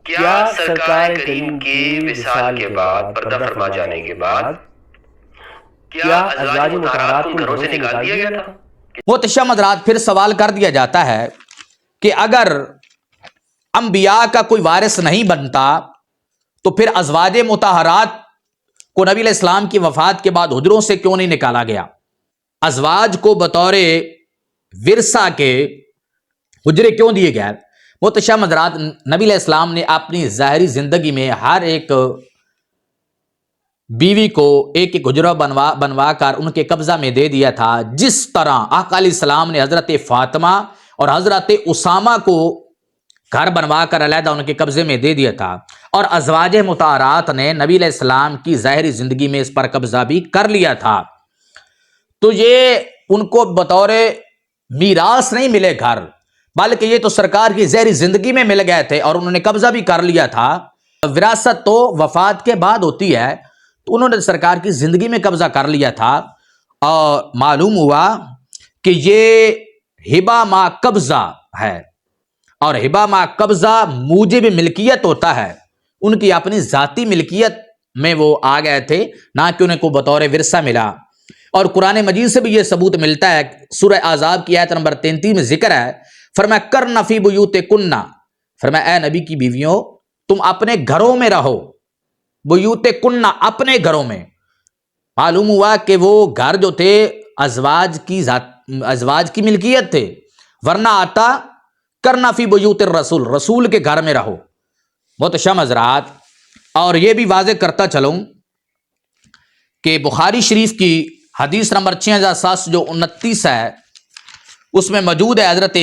کیا سرکار کریم کی وصال کے بعد، پردہ فرما جانے کے بعد، کیا ازواج مطہرات کو گھروں سے نکال دیا گیا تھا؟ محتشم حضرات، پھر سوال کر دیا جاتا ہے کہ اگر انبیاء کا کوئی وارث نہیں بنتا تو پھر ازواج مطہرات کو نبی علیہ السلام کی وفات کے بعد حجروں سے کیوں نہیں نکالا گیا؟ ازواج کو بطور ورثہ کے حجرے کیوں دیے گئے؟ محتشم حضرات، نبی علیہ السلام نے اپنی ظاہری زندگی میں ہر ایک بیوی کو ایک ایک حجرہ بنوا کر ان کے قبضہ میں دے دیا تھا، جس طرح آقا علیہ السلام نے حضرت فاطمہ اور حضرت اسامہ کو گھر بنوا کر علیحدہ ان کے قبضے میں دے دیا تھا، اور ازواج مطہرات نے نبی علیہ السلام کی ظاہری زندگی میں اس پر قبضہ بھی کر لیا تھا۔ تو یہ ان کو بطور میراث نہیں ملے گھر، بلکہ یہ تو سرکار کی ظاہری زندگی میں مل گئے تھے اور انہوں نے قبضہ بھی کر لیا تھا۔ وراثت تو وفات کے بعد ہوتی ہے، تو انہوں نے سرکار کی زندگی میں قبضہ کر لیا تھا، اور معلوم ہوا کہ یہ ہبہ ما قبضہ ہے، اور ہبہ ما قبضہ موجب ملکیت ہوتا ہے، ان کی اپنی ذاتی ملکیت میں وہ آ گئے تھے، نہ کہ انہیں کو بطور ورثہ ملا۔ اور قرآن مجید سے بھی یہ ثبوت ملتا ہے، سورہ احزاب کی آیت نمبر 33 میں ذکر ہے، فرمایا کرن فی بیوتکن، فرمایا اے نبی کی بیویوں تم اپنے گھروں میں رہو، بیوتکن اپنے گھروں میں۔ معلوم ہوا کہ وہ گھر جو تھے ازواج کی ملکیت تھے، ورنہ آتا کرنا فی بیوت الرسول، رسول کے گھر میں رہو۔ محتشم حضرات، اور یہ بھی واضح کرتا چلوں کہ بخاری شریف کی حدیث نمبر 6729 ہے، اس میں موجود ہے، حضرت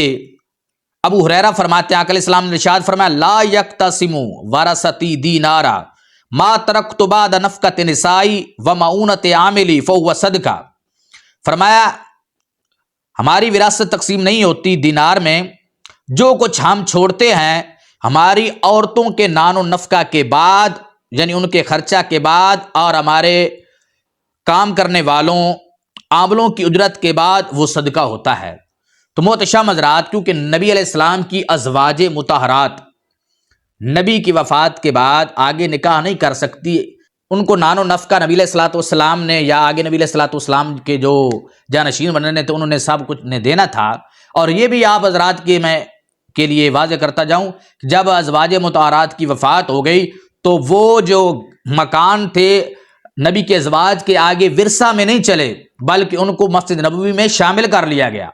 ابو ہریرہ فرماتے ہیں آقا علیہ السلام نے ارشاد فرمایا لا یقتسم ورثتی دینارا ما ترکت بعد نفقۃ نسائی و معونۃ عاملی فہو صدقہ۔ فرمایا ہماری وراثت تقسیم نہیں ہوتی دینار میں، جو کچھ ہم چھوڑتے ہیں ہماری عورتوں کے نان و نفقہ کے بعد، یعنی ان کے خرچہ کے بعد، اور ہمارے کام کرنے والوں عاملوں کی اجرت کے بعد وہ صدقہ ہوتا ہے۔ تو محتشم حضرات، کیونکہ نبی علیہ السلام کی ازواج مطہرات نبی کی وفات کے بعد آگے نکاح نہیں کر سکتی، ان کو نان و نفقہ نبی علیہ الصلوۃ والسلام نے، یا آگے نبی علیہ الصلوۃ والسلام کے جو جانشین بننے تھے انہوں نے سب کچھ نے دینا تھا۔ اور یہ بھی آپ حضرات کے لیے واضح کرتا جاؤں، جب ازواج مطہرات کی وفات ہو گئی تو وہ جو مکان تھے نبی کے ازواج کے آگے ورثہ میں نہیں چلے، بلکہ ان کو مسجد نبوی میں شامل کر لیا گیا۔